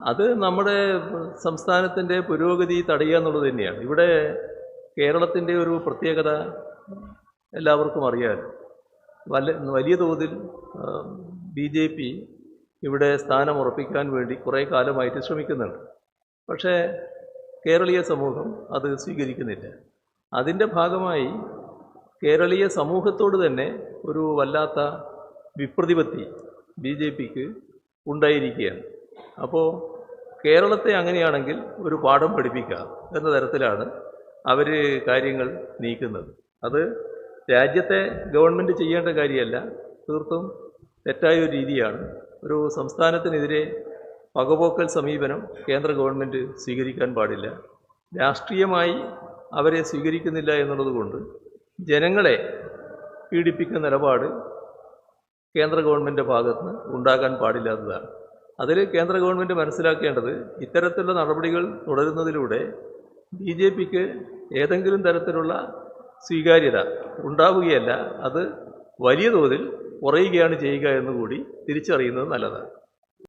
അത് നമ്മുടെ സംസ്ഥാനത്തിൻ്റെ പുരോഗതി തടയുക എന്നുള്ളത് തന്നെയാണ്. ഇവിടെ കേരളത്തിൻ്റെ ഒരു പ്രത്യേകത എല്ലാവർക്കും അറിയാം. വലിയ തോതിൽ BJP ഇവിടെ സ്ഥാനം ഉറപ്പിക്കാൻ വേണ്ടി കുറേ കാലമായിട്ട് ശ്രമിക്കുന്നുണ്ട്. പക്ഷേ കേരളീയ സമൂഹം അത് സ്വീകരിക്കുന്നില്ല. അതിൻ്റെ ഭാഗമായി കേരളീയ സമൂഹത്തോട് തന്നെ ഒരു വല്ലാത്ത വിപ്രതിപത്തി BJPക്ക് ഉണ്ടായിരിക്കുകയാണ്. അപ്പോൾ കേരളത്തെ അങ്ങനെയാണെങ്കിൽ ഒരു പാഠം പഠിപ്പിക്കുക എന്ന തരത്തിലാണ് അവർ കാര്യങ്ങൾ നീക്കുന്നത്. അത് രാജ്യത്തെ ഗവൺമെൻറ് ചെയ്യേണ്ട കാര്യമല്ല, തീർത്തും തെറ്റായൊരു രീതിയാണ്. ഒരു സംസ്ഥാനത്തിനെതിരെ പകപോക്കൽ സമീപനം കേന്ദ്ര ഗവൺമെൻറ് സ്വീകരിക്കാൻ പാടില്ല. രാഷ്ട്രീയമായി അവരെ സ്വീകരിക്കുന്നില്ല എന്നുള്ളത് കൊണ്ട് ജനങ്ങളെ പീഡിപ്പിക്കുന്ന നിലപാട് കേന്ദ്ര ഗവൺമെൻറ് ഭാഗത്ത് നിന്ന് ഉണ്ടാകാൻ പാടില്ലാത്തതാണ്. അതിൽ കേന്ദ്ര ഗവൺമെൻറ് മനസ്സിലാക്കേണ്ടത് ഇത്തരത്തിലുള്ള നടപടികൾ തുടരുന്നതിലൂടെ BJPക്ക് ഏതെങ്കിലും തരത്തിലുള്ള സ്വീകാര്യത ഉണ്ടാവുകയല്ല, അത് വലിയ തോതിൽ കുറയുകയാണ് ചെയ്യുക എന്നുകൂടി തിരിച്ചറിയുന്നത് നല്ലതാണ്.